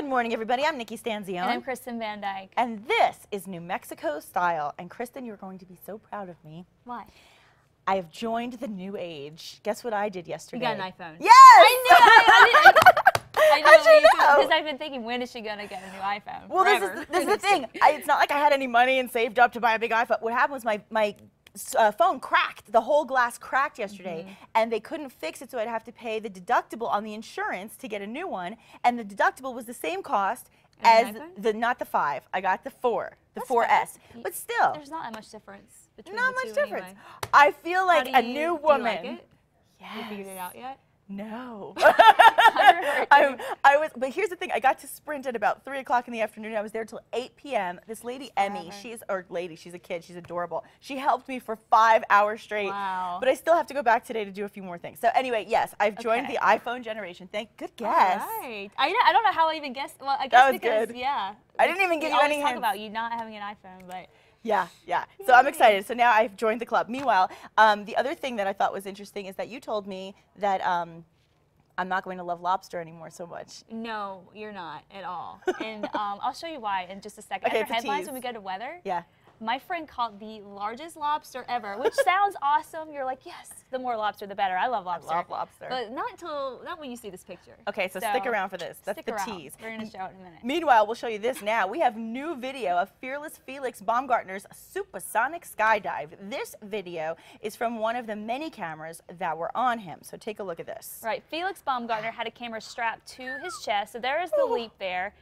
Good morning, everybody. I'm Nikki Stanzione. And I'm Kristen Van Dyke. And this is New Mexico Style. And Kristen, you're going to be so proud of me. Why? I have joined the new age. Guess what I did yesterday? You got an iPhone. Yes! I knew it! I How'd you know? Because I've been thinking, when is she going to get a new iPhone? Well, this is the thing. It's not like I had any money and saved up to buy a big iPhone. What happened was my phone cracked. The whole glass cracked yesterday, and they couldn't fix it, so I'd have to pay the deductible on the insurance to get a new one, and the deductible was the same cost as not the 5. I got the 4, the 4S. But still, there's not that much difference between not the much two difference. Anyway. I feel like a new woman. Do you like it? Yes. You figured it out yet? No. I was, but here's the thing. I got to sprint at about 3 o'clock in the afternoon. I was there till 8 p.m. This lady, Emmy, she's a kid. She's adorable. She helped me for 5 hours straight. Wow. But I still have to go back today to do a few more things. So anyway, yes, I've joined the iPhone generation. Good guess. All right. I don't know how I even guessed. Well, I guess because, good. yeah. I didn't even give you any hints. Talk about you not having an iPhone, but. Yeah. So I'm excited. So now I've joined the club. Meanwhile, the other thing that I thought was interesting is that you told me that I'm not going to love Lobster anymore so much. No, you're not at all. And I'll show you why in just a second. Okay, After headlines, when we go to weather, my friend caught the largest lobster ever, which sounds awesome. You're like, yes, the more lobster, the better. I love lobster. I love lobster. But not when you see this picture. Okay, so stick around for this. That's the tease. We're going to show it in a minute. Meanwhile, we'll show you this now. We have new video of fearless Felix Baumgartner's Supersonic Skydive. This video is from one of the many cameras that were on him. So take a look at this. Right. Felix Baumgartner had a camera strapped to his chest. So there is the leap there.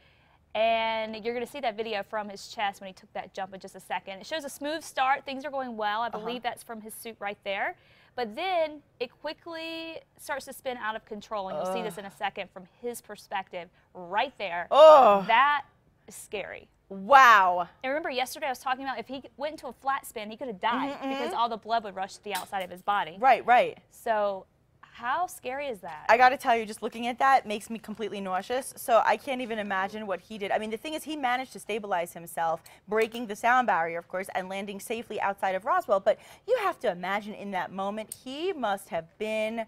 And you're going to see that video from his chest when he took that jump in just a second. It shows a smooth start. Things are going well. I believe that's from his suit right there. But then it quickly starts to spin out of control. And you'll see this in a second from his perspective right there. That is scary. Wow. And remember, yesterday I was talking about if he went into a flat spin, he could have died because all the blood would rush to the outside of his body. Right. So how scary is that? I got to tell you, just looking at that makes me completely nauseous. So I can't even imagine what he did. I mean, the thing is, he managed to stabilize himself, breaking the sound barrier, of course, and landing safely outside of Roswell. But you have to imagine in that moment, he must have been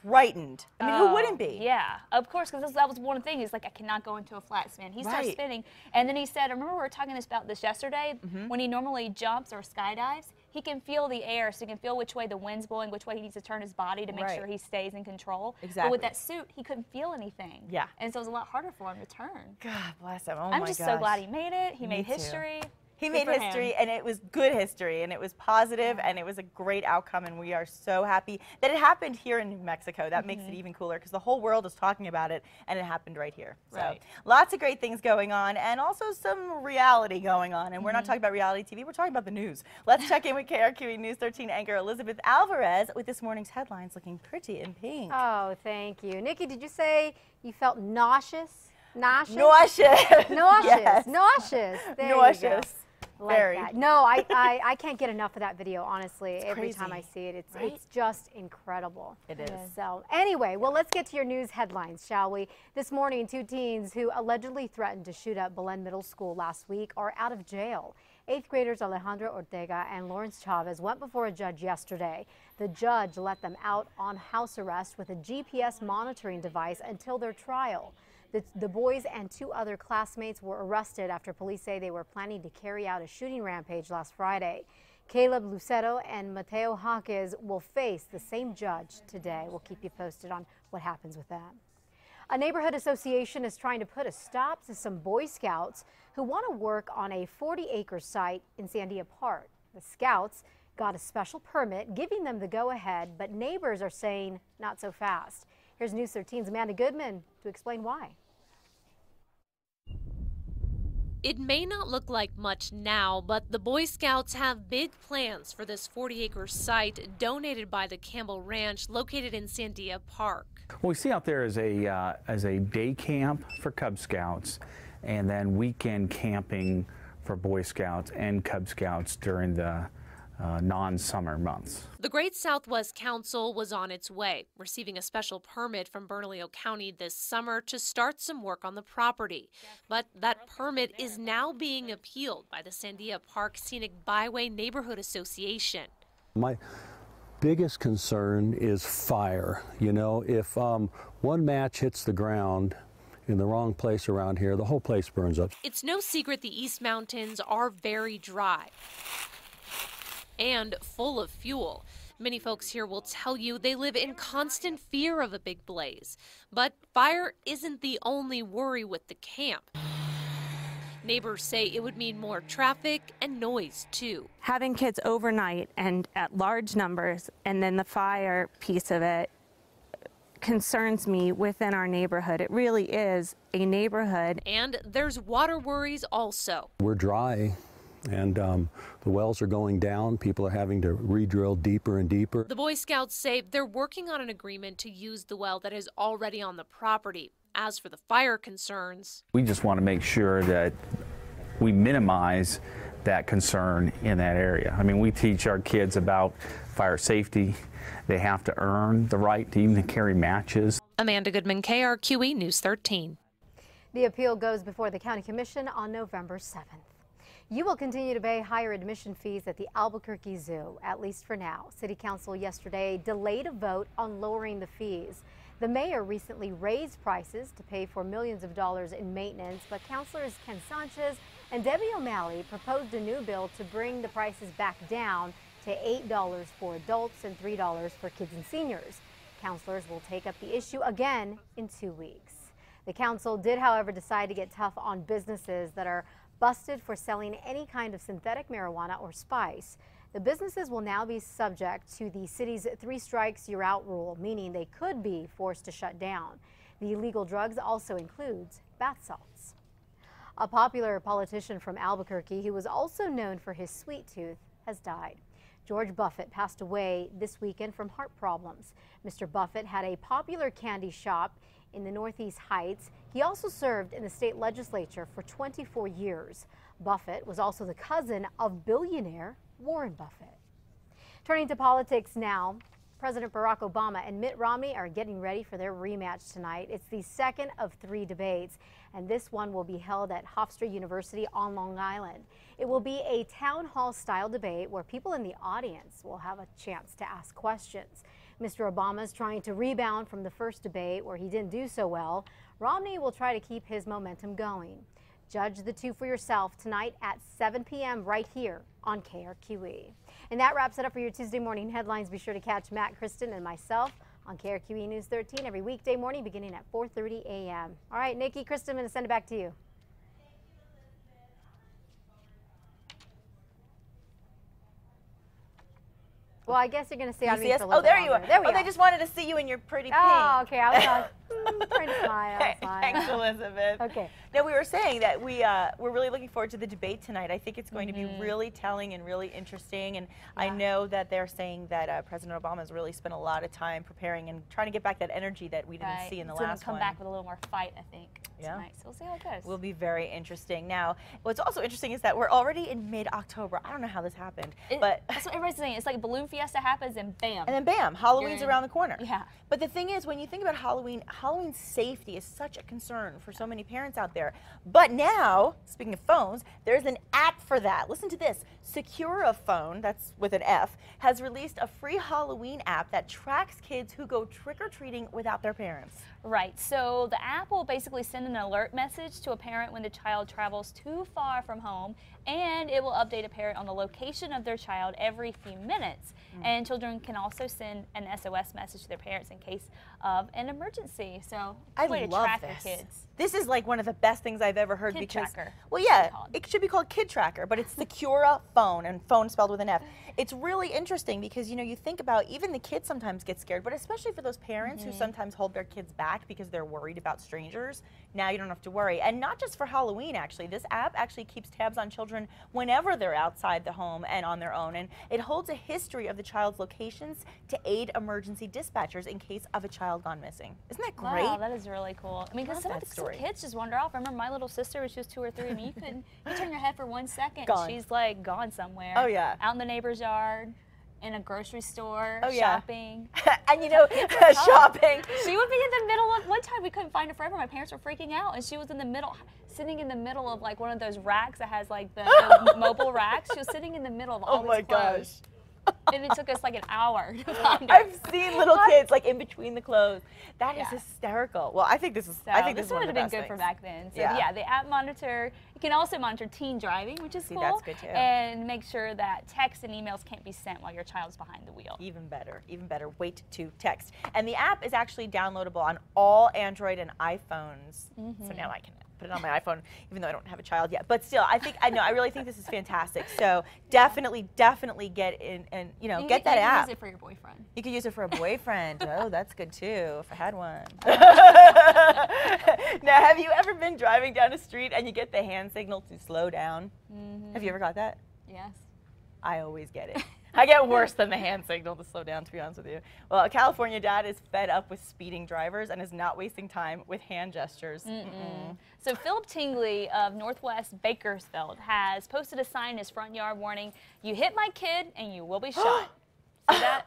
frightened. I mean, who wouldn't be? Yeah, of course, because that was one thing. He's like, I cannot go into a flat spin. He starts spinning, and then he said, I remember we were talking about this yesterday, when he normally jumps or skydives, he can feel the air, so he can feel which way the wind's blowing, which way he needs to turn his body to make sure he stays in control. Exactly. But with that suit, he couldn't feel anything. Yeah. And so it was a lot harder for him to turn. God bless him. Oh my gosh. I'm just so glad he made it. He made history. He made history, and it was good history, and it was positive, and it was a great outcome, and we are so happy that it happened here in New Mexico. That makes it even cooler, because the whole world is talking about it, and it happened right here. So lots of great things going on, and also some reality going on, and we're not talking about reality TV, we're talking about the news. Let's check in with KRQE News 13 anchor Elizabeth Alvarez with this morning's headlines looking pretty in pink. Oh, thank you. Nikki, did you say you felt nauseous? Nauseous. Nauseous. Yes. Nauseous. There nauseous. You go. Like that. No, I can't get enough of that video, honestly. Every time I see it, it's just incredible. It is. So anyway, well, let's get to your news headlines, shall we? This morning, 2 teens who allegedly threatened to shoot up Belen Middle School last week are out of jail. 8th graders Alejandro Ortega and Lawrence Chavez went before a judge yesterday. The judge let them out on house arrest with a GPS monitoring device until their trial. The boys and 2 other classmates were arrested after police say they were planning to carry out a shooting rampage last Friday. Caleb Lucero and Mateo Jaquez will face the same judge today. We'll keep you posted on what happens with that. A neighborhood association is trying to put a stop to some Boy Scouts who want to work on a 40-acre site in Sandia Park. The Scouts got a special permit giving them the go-ahead, but neighbors are saying not so fast. Here's News 13's Amanda Goodman to explain why. It may not look like much now, but the Boy Scouts have big plans for this 40-acre site donated by the Campbell Ranch located in Sandia Park. What we see out there is a day camp for Cub Scouts and then weekend camping for Boy Scouts and Cub Scouts during the non-summer months. The Great Southwest Council was on its way, receiving a special permit from Bernalillo County this summer to start some work on the property. But that permit is now being appealed by the Sandia Park Scenic Byway Neighborhood Association. My biggest concern is fire. You know, if one match hits the ground in the wrong place around here, the whole place burns up. It's no secret the East Mountains are very dry and full of fuel. Many folks here will tell you they live in constant fear of a big blaze. But fire isn't the only worry with the camp. Neighbors say it would mean more traffic and noise, too. Having kids overnight and at large numbers, and then the fire piece of it, concerns me within our neighborhood. It really is a neighborhood. And there's water worries also. We're dry, and the wells are going down. People are having to re-drill deeper and deeper. The Boy Scouts say they're working on an agreement to use the well that is already on the property. As for the fire concerns, We just want to make sure that we minimize that concern in that area. I mean, we teach our kids about fire safety. They have to earn the right to even carry matches. Amanda Goodman, KRQE News 13. The appeal goes before the County Commission on November 7th. You will continue to pay higher admission fees at the Albuquerque Zoo, at least for now. City Council yesterday delayed a vote on lowering the fees. The mayor recently raised prices to pay for millions of dollars in maintenance, but councilors Ken Sanchez and Debbie O'Malley proposed a new bill to bring the prices back down to $8 for adults and $3 for kids and seniors. Councilors will take up the issue again in 2 weeks. The council did, however, decide to get tough on businesses that are busted for selling any kind of synthetic marijuana or spice. The businesses will now be subject to the city's 3 strikes you're out rule, meaning they could be forced to shut down. The illegal drugs also includes bath salts. A popular politician from Albuquerque who was also known for his sweet tooth has died. George Buffett passed away this weekend from heart problems. Mr. Buffett had a popular candy shop in the Northeast Heights. He also served in the state legislature for 24 years. Buffett was also the cousin of billionaire Warren Buffett. Turning to politics now, President Barack Obama and Mitt Romney are getting ready for their rematch tonight. It's the second of 3 debates, and this one will be held at Hofstra University on Long Island. It will be a town hall style debate where people in the audience will have a chance to ask questions. Mr. Obama is trying to rebound from the first debate where he didn't do so well. Romney will try to keep his momentum going. Judge the two for yourself tonight at 7 p.m. right here on KRQE. And that wraps it up for your Tuesday morning headlines. Be sure to catch Matt, Kristen, and myself on KRQE News 13 every weekday morning beginning at 4:30 a.m. All right, Nikki, Kristen, I'm going to send it back to you. Well, I guess you're going to stay on me for a little bit there you are. There we Oh, are. they just wanted to see you in your pretty pink. Oh, okay. I was trying to smile. Thanks, Elizabeth. Okay. No, we were saying that we're really looking forward to the debate tonight. I think it's going to be really telling and really interesting. And I know that they're saying that President Obama has really spent a lot of time preparing and trying to get back that energy that we didn't see in the last come one. back with a little more fight, I think, tonight. So we'll see how it goes. Will be very interesting. Now, what's also interesting is that we're already in mid-October. I don't know how this happened, but that's what everybody's saying. It's like a balloon fiesta happens and bam. And then bam, Halloween's around the corner. Yeah. But the thing is, when you think about Halloween, Halloween safety is such a concern for so many parents out there. But now, speaking of phones, there's an app for that. Listen to this. Secura Phone, that's with an F, has released a free Halloween app that tracks kids who go trick-or-treating without their parents. Right, so the app will basically send an alert message to a parent when the child travels too far from home, and it will update a parent on the location of their child every few minutes. And children can also send an SOS message to their parents in case of an emergency. So it's a way to track their kids. This is like one of the best things I've ever heard. Kid because, Tracker. well, yeah, it should be called Kid Tracker, but it's Secura Phone, and phone spelled with an F. It's really interesting because, you know, you think about even the kids sometimes get scared, but especially for those parents who sometimes hold their kids back because they're worried about strangers. Now you don't have to worry. And not just for Halloween, actually. This app actually keeps tabs on children whenever they're outside the home and on their own. And it holds a history of the child's locations to aid emergency dispatchers in case of a child gone missing. Isn't that great? Wow, that is really cool. I mean, because some kids just wander off. I remember my little sister when she was 2 or 3. I mean, you turn your head for 1 second, she's like gone somewhere. Oh, yeah. Out in the neighbor's yard, in a grocery store, oh, yeah. shopping. And you know, shopping. She would be in the middle of, one time we couldn't find her forever. My parents were freaking out, and she was in the middle, sitting in the middle of like one of those racks that has like the mobile racks. She was sitting in the middle of all these clothes. Oh my gosh. And it took us like an hour to find it. I've seen little kids like in between the clothes. That is hysterical. Well, I think this is. So I think this this is one would of have the been best good for things. back then. So Yeah. the app monitor. You can also monitor teen driving, which is cool. That's good too. And make sure that texts and emails can't be sent while your child's behind the wheel. Even better, even better. Wait to text. And the app is actually downloadable on all Android and iPhones. So now I can put it on my iPhone, even though I don't have a child yet. But still, I really think this is fantastic. So definitely get in and get that app. Use it for your boyfriend. You could use it for a boyfriend. Oh, that's good too, if I had one. Now, have you ever been driving down a street and you get the hand signal to slow down? Have you ever got that? Yes. I always get it. I get worse than the hand signal to slow down, to be honest with you. Well, a California dad is fed up with speeding drivers and is not wasting time with hand gestures. So Philip Tingley of Northwest Bakersfield has posted a sign in his front yard warning, "You hit my kid and you will be shot." See that?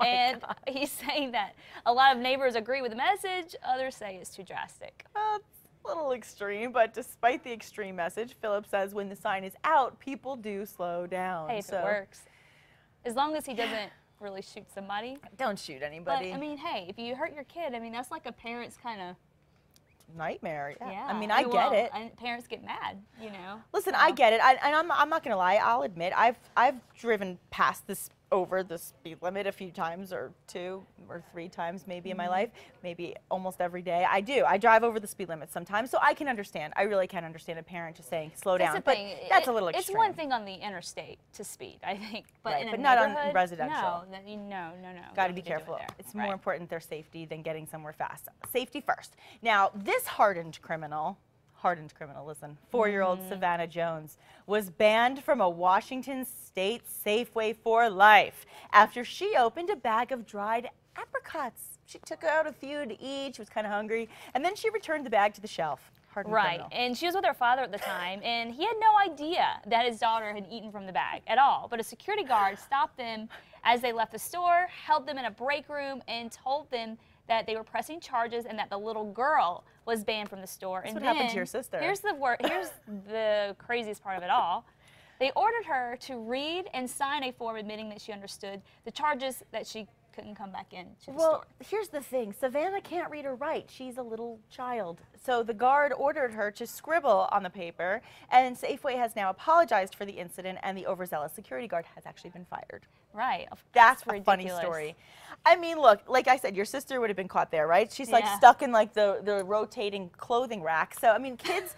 And he's saying that a lot of neighbors agree with the message. Others say it's too drastic. It's a little extreme, but despite the extreme message, Philip says when the sign is out, people do slow down. Hey, if it works. As long as he doesn't really shoot somebody. Don't shoot anybody. But, I mean, hey, if you hurt your kid, I mean, that's like a parent's kind of nightmare. Yeah. I I mean, I get it. And parents get mad, you know. Listen, I get it. And I'm not going to lie. I'll admit, I've driven past this over the speed limit a few times, or 2 or 3 times maybe in my life, maybe almost every day. I do. I drive over the speed limit sometimes, so I can understand. I really can understand a parent just saying slow down. But that's a little extreme. It's one thing on the interstate to speed, I think, but Right, in a but not on neighborhood, residential. No. Got to be careful. It's more important their safety than getting somewhere fast. Safety first. Now, this hardened criminal, listen, 4-year-old Savannah Jones was banned from a Washington State Safeway for life after she opened a bag of dried apricots. She took out a few to eat. She was kind of hungry, and then she returned the bag to the shelf. Hardened criminal. And she was with her father at the time, and he had no idea that his daughter had eaten from the bag at all. But a security guard stopped them as they left the store, held them in a break room, and told them that they were pressing charges and that the little girl was banned from the store. That's and what happened to your sister. Here's the craziest part of it all. They ordered her to read and sign a form admitting that she understood the charges that she couldn't come back in to the store. Well, here's the thing. Savannah can't read or write. She's a little child. So the guard ordered her to scribble on the paper, and Safeway has now apologized for the incident, and the overzealous security guard has actually been fired. Right. That's a ridiculous. funny story. I mean, look, like I said, your sister would have been caught there, right? She's like Yeah. stuck in like the rotating clothing rack. So I mean, kids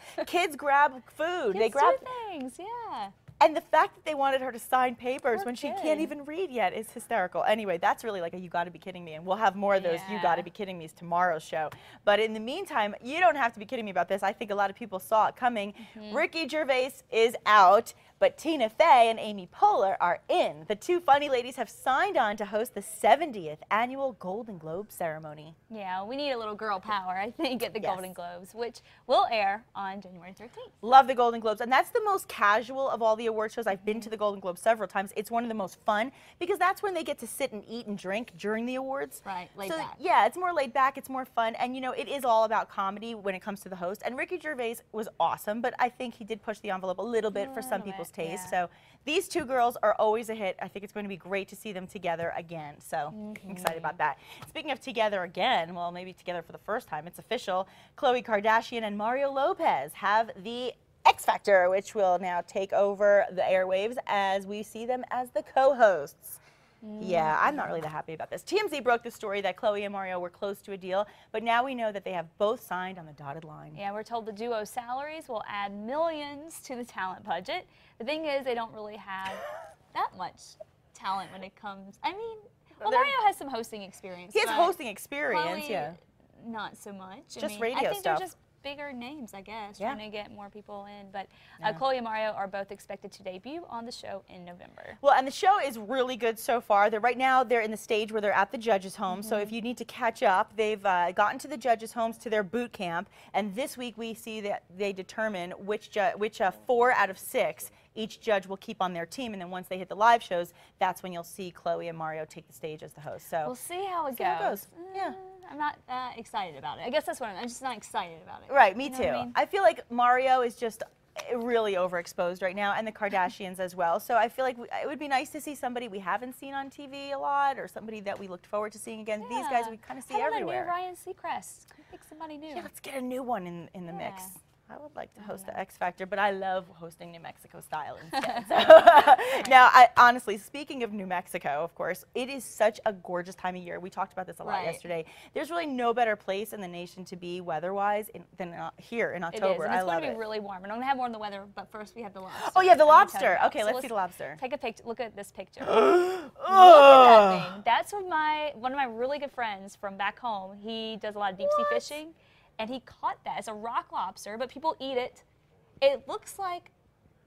grab food. Kids They grab do things, yeah. And the fact that they wanted her to sign papers Poor when she kid. can't even read yet is hysterical. Anyway, that's really like a you gotta be kidding me. And we'll have more of those you gotta be kidding me's tomorrow's show. But in the meantime, you don't have to be kidding me about this. I think a lot of people saw it coming. Ricky Gervais is out, but Tina Fey and Amy Poehler are in. The two funny ladies have signed on to host the 70th annual Golden Globe ceremony. Yeah, we need a little girl power, I think, at the Yes. Golden Globes, which will air on January 13th. Love the Golden Globes, and that's the most casual of all the award shows. I've been to the Golden Globes several times. It's one of the most fun because that's when they get to sit and eat and drink during the awards. Right, laid so, back. Yeah, it's more laid back, it's more fun, and you know, it is all about comedy when it comes to the host. And Ricky Gervais was awesome, but I think he did push the envelope a little bit for some people's taste. yeah. So these two girls are always a hit. I think it's going to be great to see them together again. So I'm excited about that. Speaking of together again, well, maybe together for the first time, it's official. Khloe Kardashian and Mario Lopez have the X Factor, which will now take over the airwaves as we see them as the co-hosts. Yeah, I'm not really that happy about this. TMZ broke the story that Khloe and Mario were close to a deal, but now we know that they have both signed on the dotted line. Yeah, we're told the duo's salaries will add millions to the talent budget. The thing is, they don't really have that much talent when it comes. I mean, well, Mario has some hosting experience. He has but hosting experience, Khloe, yeah. Not so much. Just I mean, radio I think stuff. they're just bigger names, I guess, Yeah. trying to get more people in. But Khloe and Mario are both expected to debut on the show in November. Well, and the show is really good so far. Right now they're in the stage where they're at the judges' home. So if you need to catch up, they've gotten to the judges' homes to their boot camp. And this week we see that they determine which 4 out of 6 each judge will keep on their team. And then once they hit the live shows, that's when you'll see Khloe and Mario take the stage as the host. So We'll see how it see how it goes. Yeah. I'm not excited about it. I guess that's what I'm just not excited about it. Right, me You know too. what I mean? I feel like Mario is just, really overexposed right now, and the Kardashians as well. So I feel like it would be nice to see somebody we haven't seen on TV a lot, or somebody that we looked forward to seeing again. These guys we kind of see everywhere. How about a new Ryan Seacrest? Pick somebody new. Yeah, let's get a new one in the mix. I would like to host the X Factor, but I love hosting New Mexico style instead. So now, honestly, speaking of New Mexico, of course, it is such a gorgeous time of year. We talked about this a lot yesterday. There's really no better place in the nation to be weather-wise than here in October. It is, and it's going to be it. really warm. And I'm going to have more on the weather, but first we have the lobster. Oh, yeah, the lobster. Okay, let's see the lobster. Take a picture. Look at this picture. Look at that thing. That's one of my really good friends from back home. He does a lot of deep sea fishing, and he caught that. It's a rock lobster, but people eat it. It looks like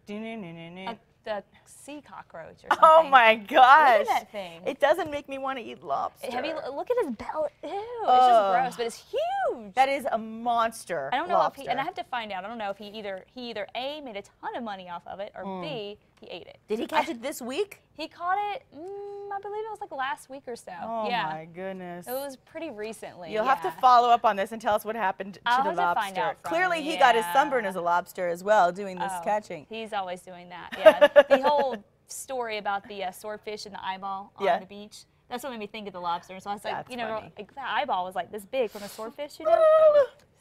the sea cockroach or something. Oh my gosh. Look at that thing. It doesn't make me want to eat lobster. Look at his belly. Ew, it's just gross, but it's huge. That is a monster I don't know lobster. if he, and I have to find out, I don't know if he either A, made a ton of money off of it, or B, he ate it. Did he catch it this week? He caught it, I believe it was like last week or so. Oh yeah. my goodness. It was pretty recently. You'll have to follow up on this and tell us what happened to the I'll lobster. have to find out from Clearly him, he got his sunburn as a lobster as well, doing this catching. He's always doing that, yeah. The whole story about the swordfish and the eyeball on the beach, that's what made me think of the lobster. So I was like, like, that eyeball was like this big from a swordfish,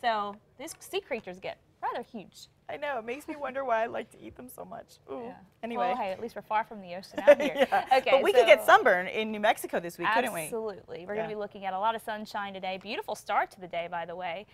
So these sea creatures get rather huge. I know, it makes me wonder why I like to eat them so much. Ooh. Yeah. Anyway. Well, hey, at least we're far from the ocean out here. Okay, but we could get sunburn in New Mexico this week, couldn't we? Absolutely. We're going to be looking at a lot of sunshine today. Beautiful start to the day, by the way.